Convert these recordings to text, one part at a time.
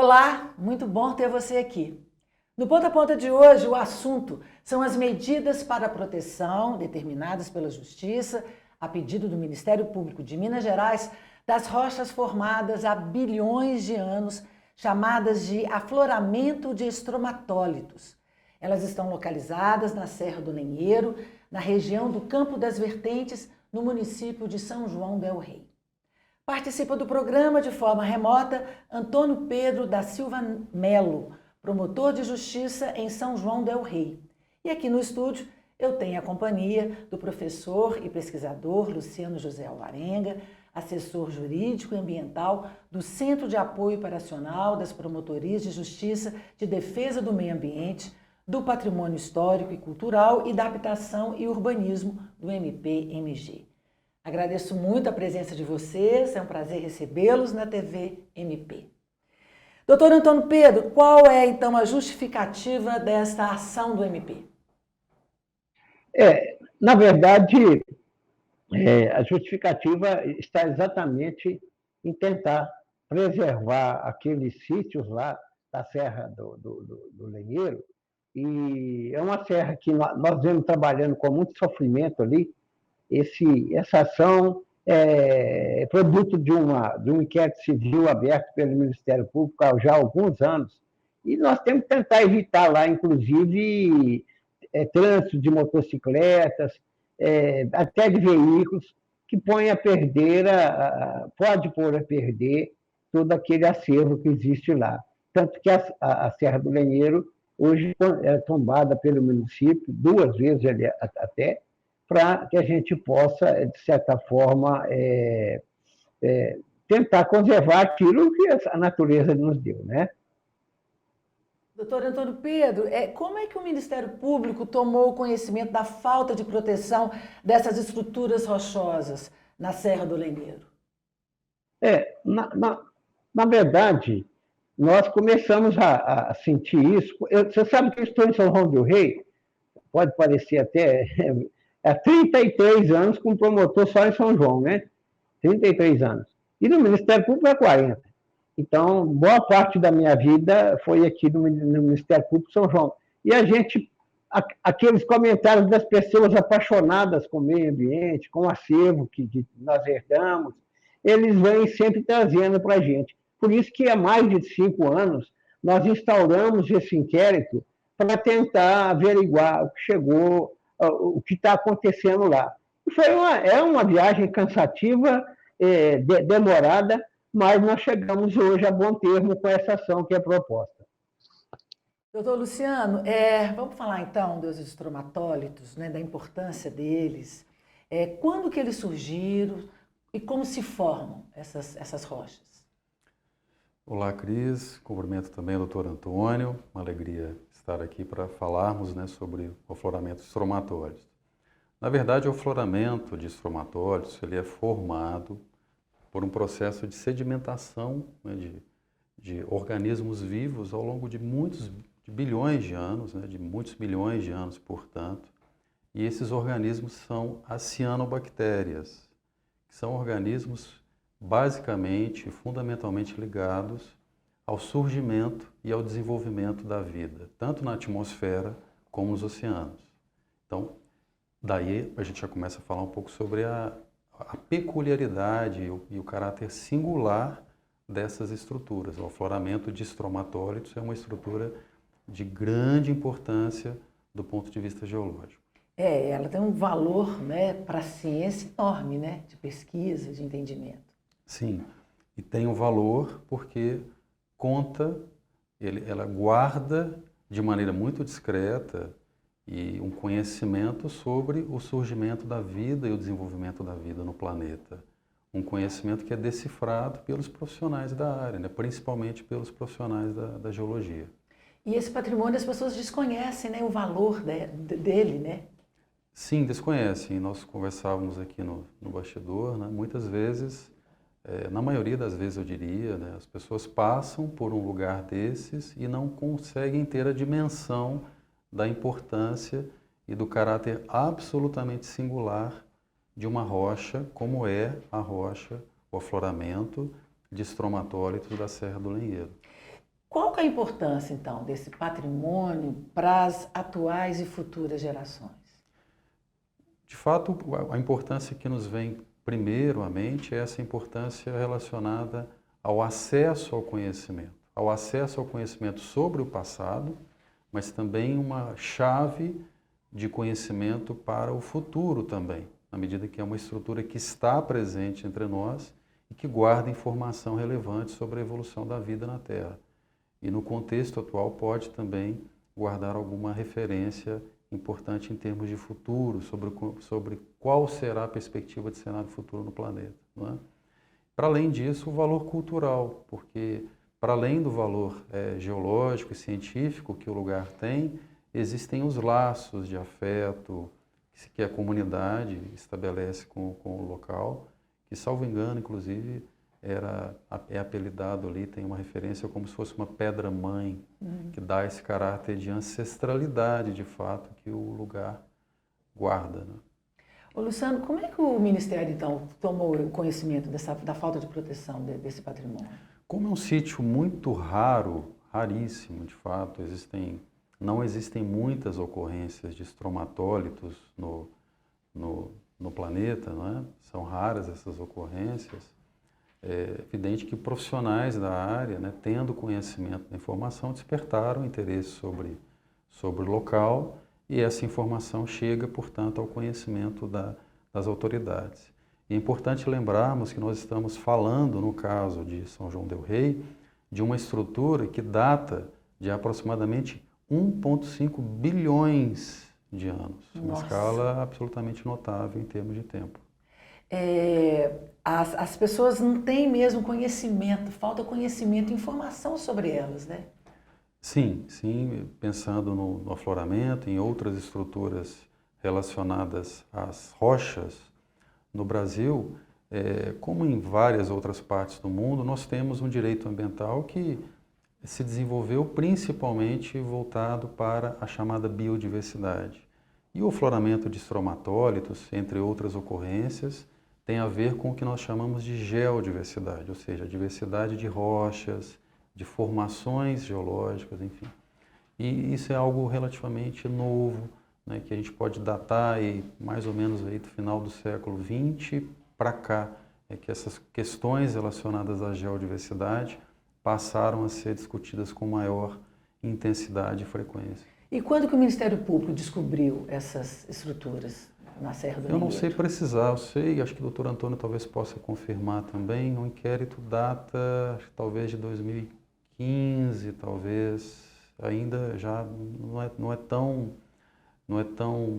Olá, muito bom ter você aqui. No Ponta a Ponta de hoje, o assunto são as medidas para a proteção determinadas pela Justiça, a pedido do Ministério Público de Minas Gerais, das rochas formadas há bilhões de anos, chamadas de afloramento de estromatólitos. Elas estão localizadas na Serra do Lenheiro, na região do Campo das Vertentes, no município de São João del Rei. Participa do programa de forma remota Antônio Pedro da Silva Melo, promotor de justiça em São João del Rei. E aqui no estúdio eu tenho a companhia do professor e pesquisador Luciano José Alvarenga, assessor jurídico e ambiental do Centro de Apoio Operacional das Promotorias de Justiça de Defesa do Meio Ambiente, do Patrimônio Histórico e Cultural e da Habitação e Urbanismo do MPMG. Agradeço muito a presença de vocês, é um prazer recebê-los na TV MP. Doutor Antônio Pedro, qual é então a justificativa desta ação do MP? Na verdade, a justificativa está exatamente em tentar preservar aqueles sítios lá da Serra do Lenheiro, e é uma serra que nós vemos trabalhando com muito sofrimento ali. Essa ação é produto de um inquérito civil aberto pelo Ministério Público há já alguns anos, e nós temos que tentar evitar lá, inclusive, trânsito de motocicletas, até de veículos, que põe a perder, pode pôr a perder todo aquele acervo que existe lá. Tanto que a Serra do Lenheiro hoje é tombada pelo município, 2 vezes até, para que a gente possa, de certa forma, tentar conservar aquilo que a natureza nos deu, né? Doutor Antônio Pedro, como é que o Ministério Público tomou conhecimento da falta de proteção dessas estruturas rochosas na Serra do Lenheiro? Na verdade, nós começamos a sentir isso. Você sabe que eu estou em São João del Rei, pode parecer até há 33 anos como promotor só em São João, né? 33 anos. E no Ministério Público é 40. Então, boa parte da minha vida foi aqui no Ministério Público de São João. E aqueles comentários das pessoas apaixonadas com o meio ambiente, com o acervo que nós herdamos, eles vêm sempre trazendo para a gente. Por isso que há mais de 5 anos nós instauramos esse inquérito para tentar averiguar o que chegou, o que está acontecendo lá. É uma viagem cansativa, demorada, mas nós chegamos hoje a bom termo com essa ação que é proposta. Doutor Luciano, vamos falar então dos estromatólitos, né, da importância deles. Quando que eles surgiram e como se formam essas rochas? Olá, Cris. Cumprimento também o doutor Antônio. Uma alegria estar aqui para falarmos, né, sobre o afloramento de estromatólitos. Na verdade, o afloramento de estromatólitos ele é formado por um processo de sedimentação, né, de organismos vivos ao longo de bilhões de anos, né, de muitos bilhões de anos, portanto. E esses organismos são as cianobactérias, que são organismos basicamente, fundamentalmente ligados ao surgimento e ao desenvolvimento da vida, tanto na atmosfera como nos oceanos. Então, daí a gente já começa a falar um pouco sobre a peculiaridade e o caráter singular dessas estruturas. O afloramento de estromatólitos é uma estrutura de grande importância do ponto de vista geológico. Ela tem um valor, né, para a ciência enorme, né, de pesquisa, de entendimento. Sim, e tem um valor porque ela guarda de maneira muito discreta e um conhecimento sobre o surgimento da vida e o desenvolvimento da vida no planeta. Um conhecimento que é decifrado pelos profissionais da área, né? Principalmente pelos profissionais da geologia. E esse patrimônio as pessoas desconhecem, né, o valor dele, né? Sim, desconhecem. Nós conversávamos aqui no bastidor, né? Muitas vezes, na maioria das vezes eu diria, né, as pessoas passam por um lugar desses e não conseguem ter a dimensão da importância e do caráter absolutamente singular de uma rocha, como é a rocha, o afloramento de estromatólitos da Serra do Lenheiro. Qual que é a importância, então, desse patrimônio para as atuais e futuras gerações? De fato, a importância que nos vem primeiro à mente é essa importância relacionada ao acesso ao conhecimento sobre o passado, mas também uma chave de conhecimento para o futuro também, na medida que é uma estrutura que está presente entre nós e que guarda informação relevante sobre a evolução da vida na Terra. E no contexto atual pode também guardar alguma referência importante em termos de futuro, sobre qual será a perspectiva de cenário futuro no planeta. Não é? Para além disso, o valor cultural, porque para além do valor geológico e científico que o lugar tem, existem os laços de afeto que a comunidade estabelece com o local, que, salvo engano, inclusive, é apelidado ali, tem uma referência como se fosse uma pedra-mãe, que dá esse caráter de ancestralidade, de fato, que o lugar guarda. Né? Ô, Luciano, como é que o Ministério, então, tomou conhecimento da falta de proteção desse patrimônio? Como é um sítio muito raro, raríssimo, de fato, não existem muitas ocorrências de estromatólitos no planeta, não é? São raras essas ocorrências. É evidente que profissionais da área, né, tendo conhecimento da informação, despertaram interesse sobre o local e essa informação chega, portanto, ao conhecimento das autoridades. E é importante lembrarmos que nós estamos falando, no caso de São João del Rei, de uma estrutura que data de aproximadamente 1,5 bilhões de anos. Nossa. Uma escala absolutamente notável em termos de tempo. As pessoas não têm mesmo conhecimento, falta conhecimento e informação sobre elas, né? Sim, pensando no afloramento, em outras estruturas relacionadas às rochas, no Brasil, como em várias outras partes do mundo, nós temos um direito ambiental que se desenvolveu principalmente voltado para a chamada biodiversidade. E o afloramento de estromatólitos, entre outras ocorrências, tem a ver com o que nós chamamos de geodiversidade, ou seja, a diversidade de rochas, de formações geológicas, enfim. E isso é algo relativamente novo, né, que a gente pode datar aí, mais ou menos aí, do final do século XX para cá, que essas questões relacionadas à geodiversidade passaram a ser discutidas com maior intensidade e frequência. E quando que o Ministério Público descobriu essas estruturas na Serra do Vinhedo? Eu não sei precisar, acho que o doutor Antônio talvez possa confirmar também, o inquérito data talvez de 2015, talvez, ainda já não é tão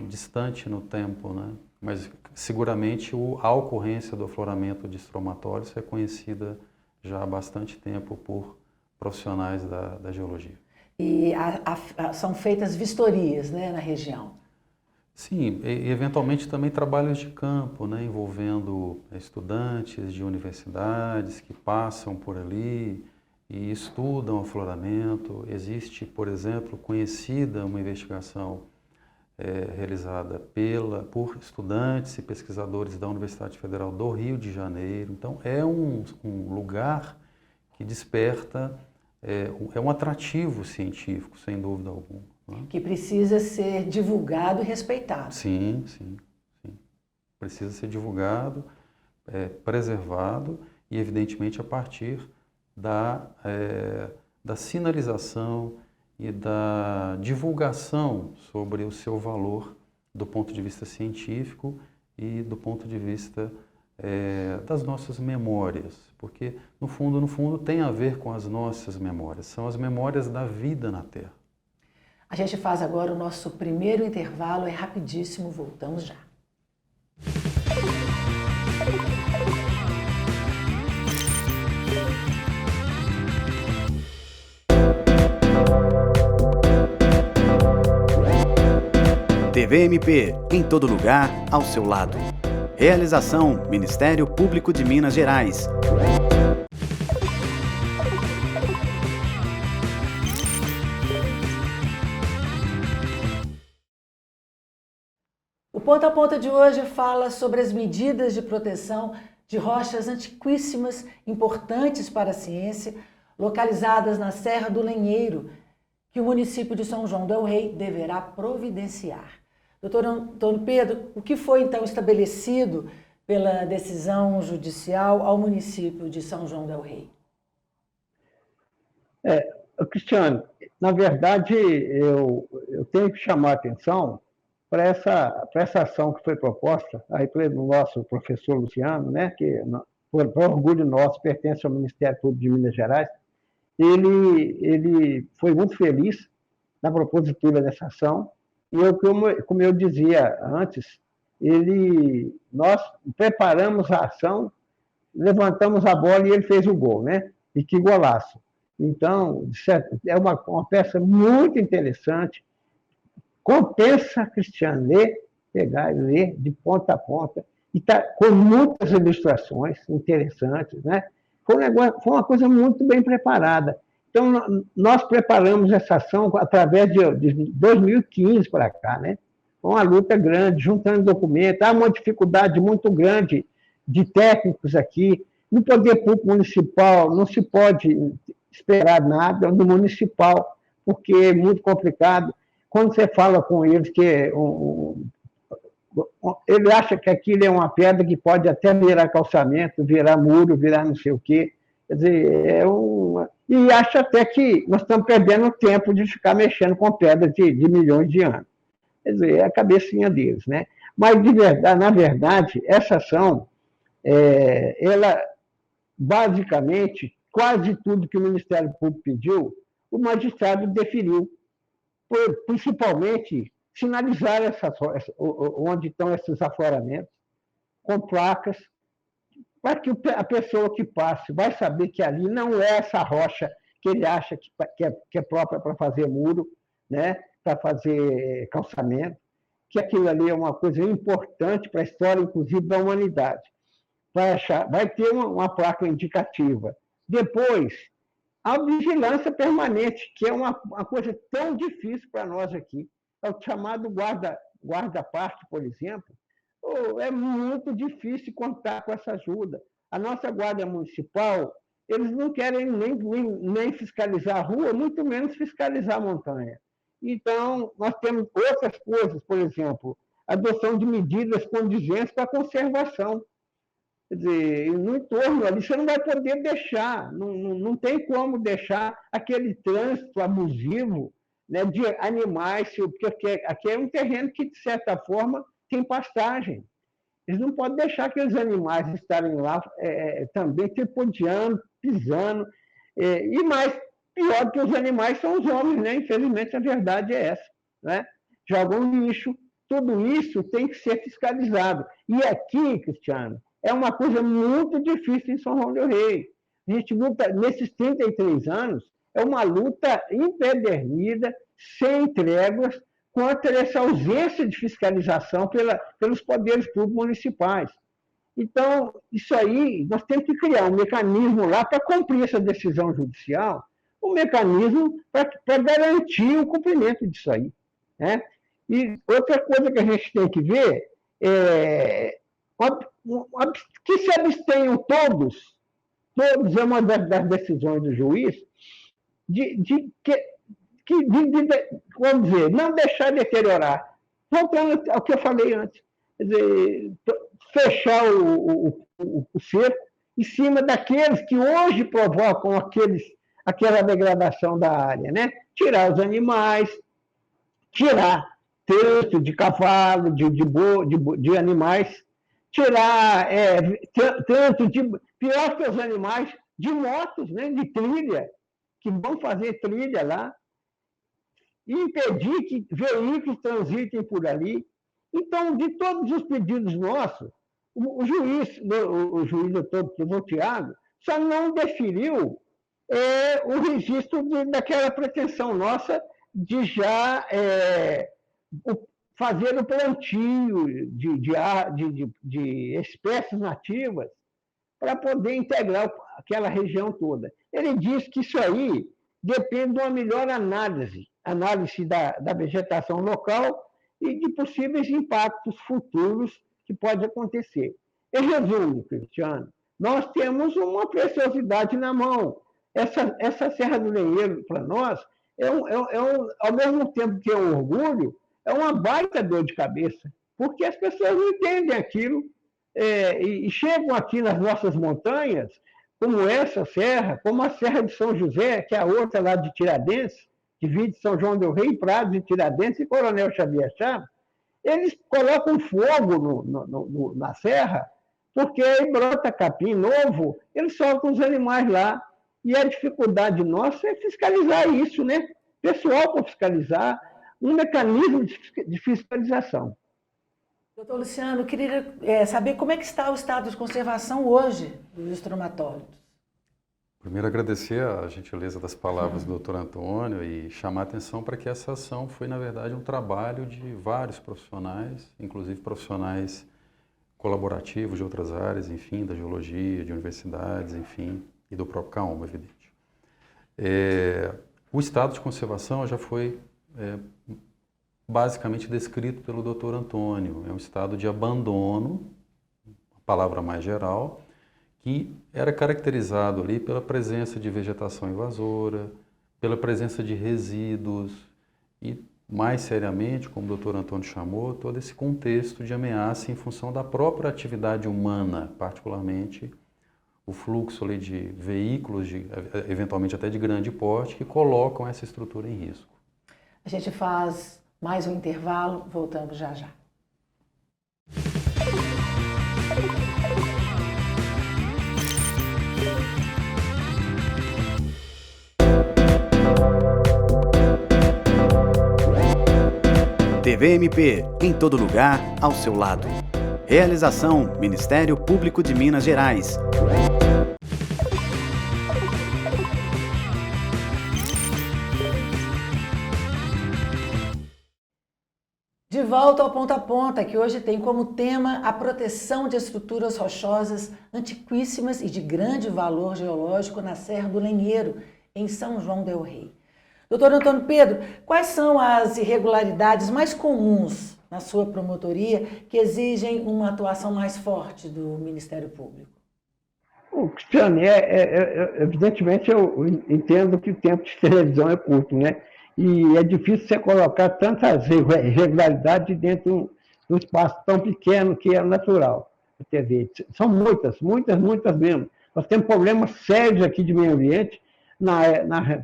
distante no tempo, né? Mas seguramente a ocorrência do afloramento de estromatólitos é conhecida já há bastante tempo por profissionais da geologia. E são feitas vistorias, né, na região? Sim, e eventualmente também trabalhos de campo, né, envolvendo estudantes de universidades que passam por ali e estudam o afloramento. Existe, por exemplo, conhecida uma investigação realizada por estudantes e pesquisadores da Universidade Federal do Rio de Janeiro. Então, é um lugar que desperta, é um atrativo científico, sem dúvida alguma. Né? Que precisa ser divulgado e respeitado. Sim. Precisa ser divulgado, preservado e, evidentemente, a partir da sinalização e da divulgação sobre o seu valor do ponto de vista científico e do ponto de vista das nossas memórias, porque no fundo tem a ver com as nossas memórias, são as memórias da vida na Terra. A gente faz agora o nosso primeiro intervalo, é rapidíssimo, voltamos já. TVMP, em todo lugar, ao seu lado. Realização: Ministério Público de Minas Gerais. O Ponta a Ponta de hoje fala sobre as medidas de proteção de rochas antiquíssimas, importantes para a ciência. localizadas na Serra do Lenheiro, que o município de São João del Rei deverá providenciar. Doutor Antônio Pedro, o que foi então estabelecido pela decisão judicial ao município de São João del Rei? Cristiano, na verdade, eu tenho que chamar a atenção para essa ação que foi proposta aí pelo nosso professor Luciano, né, que, por orgulho nosso, pertence ao Ministério Público de Minas Gerais. Ele foi muito feliz na propositura dessa ação, e como eu dizia antes, nós preparamos a ação, levantamos a bola e ele fez o gol, né? E que golaço! Então, é uma peça muito interessante. Compensa, Cristiano, pegar e ler de ponta a ponta, e está com muitas ilustrações interessantes, né? Foi uma coisa muito bem preparada. Então, nós preparamos essa ação através de 2015 para cá, né? Foi uma luta grande, juntando documentos. Há uma dificuldade muito grande de técnicos aqui. No Poder Público Municipal, não se pode esperar nada do municipal, porque é muito complicado. Quando você fala com eles que ele acha que aquilo é uma pedra que pode até virar calçamento, virar muro, virar não sei o quê. Quer dizer, e acha até que nós estamos perdendo tempo de ficar mexendo com pedras de milhões de anos. Quer dizer, é a cabecinha deles, né? Mas, na verdade, essa ação, ela, basicamente, quase tudo que o Ministério Público pediu, o magistrado deferiu, principalmente sinalizar onde estão esses afloramentos, com placas, para que a pessoa que passe vai saber que ali não é essa rocha que ele acha que é própria para fazer muro, né? Para fazer calçamento, que aquilo ali é uma coisa importante para a história, inclusive, da humanidade. Vai ter uma placa indicativa. Depois, a vigilância permanente, que é uma coisa tão difícil para nós aqui. É o chamado guarda-parque, por exemplo. É muito difícil contar com essa ajuda. A nossa Guarda Municipal, eles não querem nem fiscalizar a rua, muito menos fiscalizar a montanha. Então, nós temos outras coisas, por exemplo, adoção de medidas condizentes para a conservação. Quer dizer, no entorno ali, você não vai poder deixar, não tem como deixar aquele trânsito abusivo, né, de animais, porque aqui é um terreno que, de certa forma, tem pastagem. Eles não podem deixar aqueles animais estarem lá também tripudiando, pisando. E mais, pior que os animais são os homens, né? Infelizmente, a verdade é essa. Né? Jogam lixo. Tudo isso tem que ser fiscalizado. E aqui, Cristiano, é uma coisa muito difícil em São João del Rei. A gente luta, nesses 33 anos, é uma luta empedernida, sem tréguas, contra essa ausência de fiscalização pelos poderes públicos municipais. Então, isso aí, nós temos que criar um mecanismo lá para cumprir essa decisão judicial, um mecanismo para garantir o cumprimento disso aí. Né? E outra coisa que a gente tem que ver é que se abstenham todos é uma das decisões do juiz, vamos dizer, não deixar deteriorar. Voltando ao que eu falei antes, quer dizer, fechar o cerco em cima daqueles que hoje provocam aquela degradação da área, né? Tirar os animais, tirar trânsito de cavalo, de animais, tirar trânsito pior que os animais, de motos, né? De trilha, que vão fazer trilha lá, e impedir que veículos transitem por ali. Então, de todos os pedidos nossos, o juiz doutor Tiago, só não deferiu o registro daquela pretensão nossa de já fazer o plantio de espécies nativas para poder integrar aquela região toda. Ele diz que isso aí depende de uma melhor análise da vegetação local e de possíveis impactos futuros que podem acontecer. Em resumo, Cristiano, nós temos uma preciosidade na mão. Essa Serra do Lenheiro, para nós, ao mesmo tempo que é um orgulho, é uma baita dor de cabeça, porque as pessoas não entendem aquilo e chegam aqui nas nossas montanhas, como essa serra, como a Serra de São José, que é a outra lá de Tiradentes, divide São João del Rei, Prados e Tiradentes e Coronel Xavier Chaves, eles colocam fogo na serra, porque aí brota capim novo, eles soltam os animais lá. E a dificuldade nossa é fiscalizar isso, né? Pessoal para fiscalizar, um mecanismo de fiscalização. Doutor Luciano, eu queria saber como é que está o estado de conservação hoje dos estromatólitos. Primeiro, agradecer a gentileza das palavras do Dr. Antônio e chamar a atenção para que essa ação foi, na verdade, um trabalho de vários profissionais, inclusive profissionais colaborativos de outras áreas, enfim, da geologia, de universidades, enfim, e do próprio CAOMA, evidente. O estado de conservação já foi basicamente descrito pelo Dr. Antônio. É um estado de abandono, a palavra mais geral, que era caracterizado ali pela presença de vegetação invasora, pela presença de resíduos e, mais seriamente, como o Dr. Antônio chamou, todo esse contexto de ameaça em função da própria atividade humana, particularmente o fluxo ali de veículos, eventualmente até de grande porte, que colocam essa estrutura em risco. A gente faz mais um intervalo, voltamos já já. TVMP, em todo lugar, ao seu lado. Realização: Ministério Público de Minas Gerais. De volta ao Ponta a Ponta, que hoje tem como tema a proteção de estruturas rochosas antiquíssimas e de grande valor geológico na Serra do Lenheiro, em São João del Rei. Doutor Antônio Pedro, quais são as irregularidades mais comuns na sua promotoria que exigem uma atuação mais forte do Ministério Público? Cristiane, evidentemente eu entendo que o tempo de televisão é curto, né? E é difícil você colocar tantas irregularidades dentro de um espaço tão pequeno que é natural da TV. São muitas mesmo. Nós temos problemas sérios aqui de meio ambiente,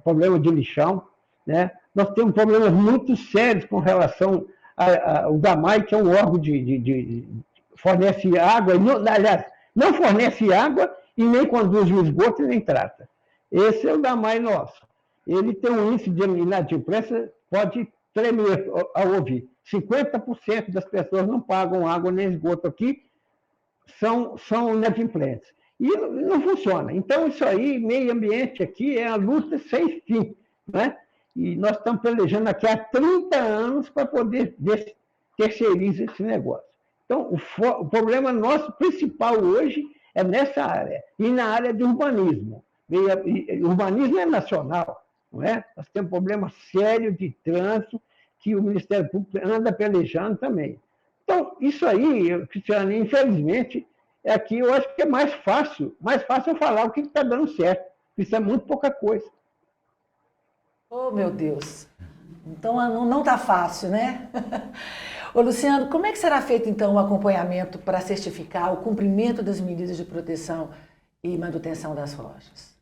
problema de lixão, né? Nós temos problemas muito sérios com relação ao DAMAI, que é um órgão fornece água, aliás, não fornece água e nem conduz o esgoto e nem trata. Esse é o DAMAI nosso. Ele tem um índice de inadimplência, pode tremer ao ouvir. 50% das pessoas não pagam água nem esgoto aqui, são inadimplentes. E não funciona. Então, isso aí, meio ambiente aqui, é a luta sem fim, né? E nós estamos pelejando aqui há 30 anos para poder terceirizar esse negócio. Então, o problema nosso principal hoje é nessa área, e na área de urbanismo. Urbanismo é nacional, não é? Nós temos problema sério de trânsito que o Ministério Público anda pelejando também. Então, isso aí, Cristiano, infelizmente, aqui eu acho que é mais fácil eu falar o que está dando certo. Isso é muito pouca coisa. Oh, meu Deus! Então não está fácil, né? Ô, Luciano, como é que será feito, então, o acompanhamento para certificar o cumprimento das medidas de proteção e manutenção das rochas?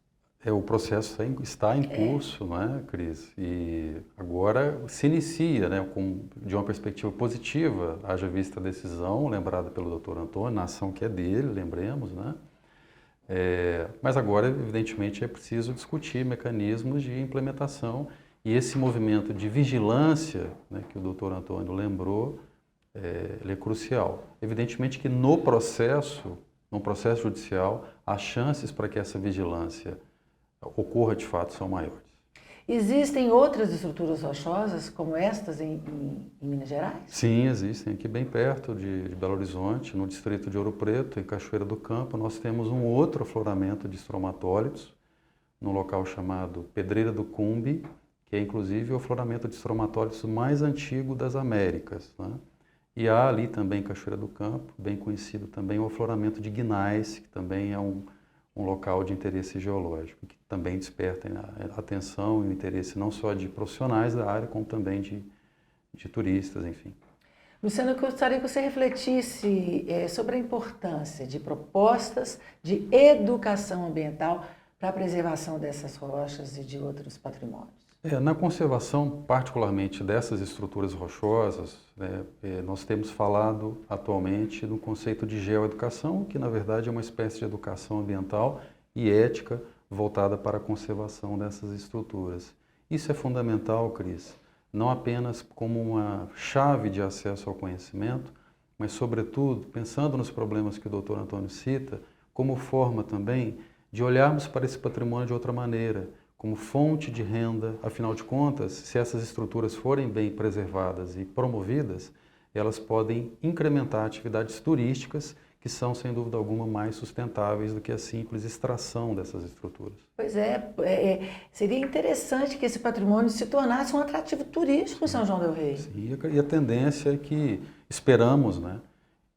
O processo está em curso, não é, Cris? E agora se inicia, né, de uma perspectiva positiva, haja vista a decisão lembrada pelo Dr. Antônio, na ação que é dele, lembremos, né? Mas agora, evidentemente, é preciso discutir mecanismos de implementação e esse movimento de vigilância, né, que o Dr. Antônio lembrou, ele é crucial. Evidentemente que no processo judicial, as chances para que essa vigilância ocorra de fato são maiores. Existem outras estruturas rochosas como estas em Minas Gerais? Sim, existem. Aqui bem perto de Belo Horizonte, no distrito de Ouro Preto, em Cachoeira do Campo, nós temos um outro afloramento de estromatólitos, num local chamado Pedreira do Cumbe, que é inclusive o afloramento de estromatólitos mais antigo das Américas, né? E há ali também em Cachoeira do Campo, bem conhecido também, o afloramento de Guinais, que também é um um local de interesse geológico, que também desperta a atenção e o interesse não só de profissionais da área, como também de turistas, enfim. Luciano, eu gostaria que você refletisse sobre a importância de propostas de educação ambiental para a preservação dessas rochas e de outros patrimônios. Na conservação, particularmente dessas estruturas rochosas, né, nós temos falado atualmente do conceito de geoeducação, que na verdade é uma espécie de educação ambiental e ética voltada para a conservação dessas estruturas. Isso é fundamental, Cris, não apenas como uma chave de acesso ao conhecimento, mas sobretudo, pensando nos problemas que o Dr. Antônio cita, como forma também de olharmos para esse patrimônio de outra maneira, como fonte de renda. Afinal de contas, se essas estruturas forem bem preservadas e promovidas, elas podem incrementar atividades turísticas que são, sem dúvida alguma, mais sustentáveis do que a simples extração dessas estruturas. Pois seria interessante que esse patrimônio se tornasse um atrativo turístico em São João del Rei. Sim, e a tendência é que esperamos, né,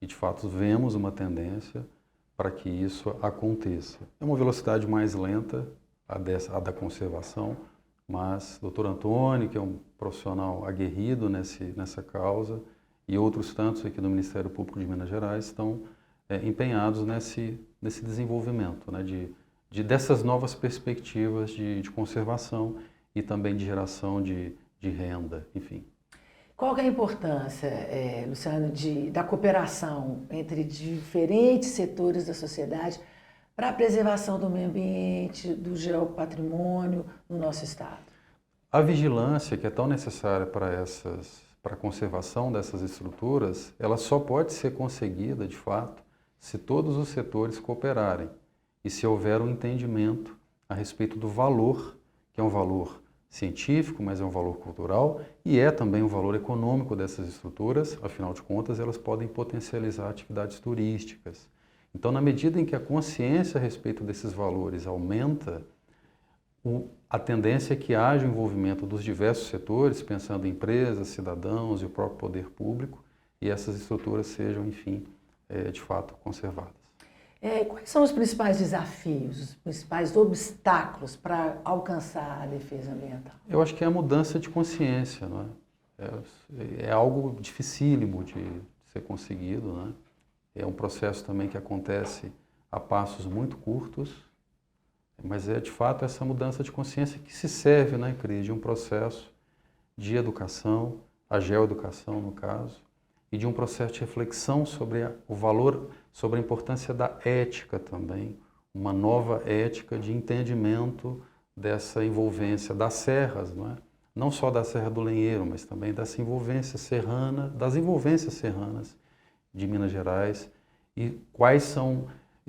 e de fato vemos uma tendência para que isso aconteça. É uma velocidade mais lenta, a da conservação, mas o Dr. Antônio, que é um profissional aguerrido nessa causa, e outros tantos aqui do Ministério Público de Minas Gerais estão empenhados nesse desenvolvimento, né, dessas novas perspectivas de conservação e também de geração de renda, enfim. Qual que é a importância, Luciano, da cooperação entre diferentes setores da sociedade para a preservação do meio ambiente, do geopatrimônio no nosso estado? A vigilância, que é tão necessária para a conservação dessas estruturas, ela só pode ser conseguida, de fato, se todos os setores cooperarem e se houver um entendimento a respeito do valor, que é um valor científico, mas é um valor cultural e é também um valor econômico dessas estruturas. Afinal de contas, elas podem potencializar atividades turísticas. Então, na medida em que a consciência a respeito desses valores aumenta, a tendência é que haja o envolvimento dos diversos setores, pensando em empresas, cidadãos e o próprio poder público, e essas estruturas sejam, enfim, de fato conservadas. Quais são os principais desafios, os principais obstáculos para alcançar a defesa ambiental? Eu acho que é a mudança de consciência, não é? É algo dificílimo de ser conseguido, né? É um processo também que acontece a passos muito curtos, mas é de fato essa mudança de consciência que se serve, né, Cris, de um processo de educação, a geoeducação no caso, e de um processo de reflexão sobre o valor, sobre a importância da ética também, uma nova ética de entendimento dessa envolvência das serras, não é? Não só da Serra do Lenheiro, mas também dessa envolvência serrana, das envolvências serranas de Minas Gerais e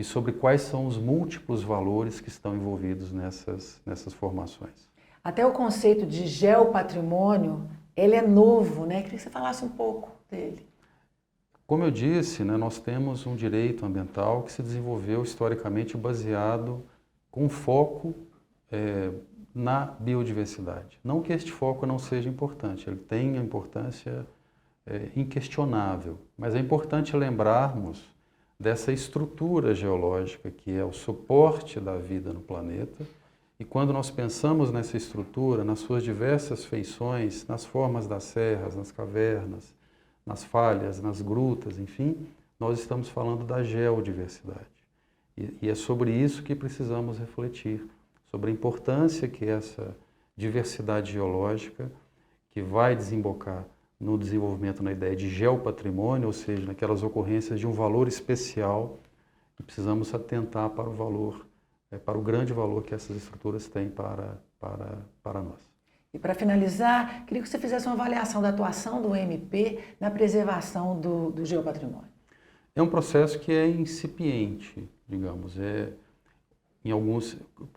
sobre quais são os múltiplos valores que estão envolvidos nessas formações. Até o conceito de geopatrimônio, ele é novo, né? Queria que você falasse um pouco dele. Como eu disse, né, nós temos um direito ambiental que se desenvolveu historicamente baseado com foco na biodiversidade. Não que este foco não seja importante, ele tem a importância inquestionável, mas é importante lembrarmos dessa estrutura geológica que é o suporte da vida no planeta, e quando nós pensamos nessa estrutura, nas suas diversas feições, nas formas das serras, nas cavernas, nas falhas, nas grutas, enfim, nós estamos falando da geodiversidade. E é sobre isso que precisamos refletir, sobre a importância que essa diversidade geológica, que vai desembocar no desenvolvimento na ideia de geopatrimônio, ou seja, naquelas ocorrências de um valor especial, e precisamos atentar para o valor, para o grande valor que essas estruturas têm para nós. E para finalizar, queria que você fizesse uma avaliação da atuação do MP na preservação do geopatrimônio. É um processo que é incipiente, digamos,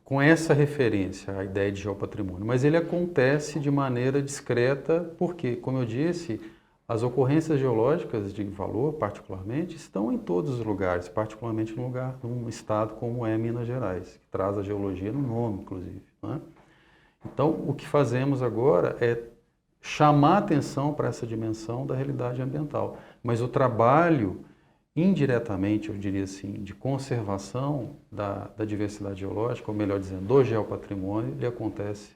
com essa referência à ideia de geopatrimônio, mas ele acontece de maneira discreta, porque, como eu disse, as ocorrências geológicas de valor, particularmente, estão em todos os lugares, particularmente num estado como é Minas Gerais, que traz a geologia no nome, inclusive, né? Então, o que fazemos agora é chamar atenção para essa dimensão da realidade ambiental. Mas o trabalho indiretamente, eu diria assim, de conservação da diversidade geológica, ou melhor dizendo, do geopatrimônio, ele acontece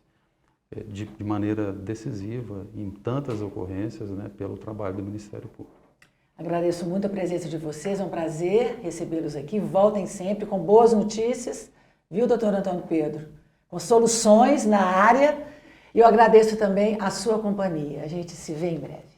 de maneira decisiva em tantas ocorrências, né, pelo trabalho do Ministério Público. Agradeço muito a presença de vocês, é um prazer recebê-los aqui. Voltem sempre com boas notícias, viu, doutor Antônio Pedro? Com soluções na área. E eu agradeço também a sua companhia. A gente se vê em breve.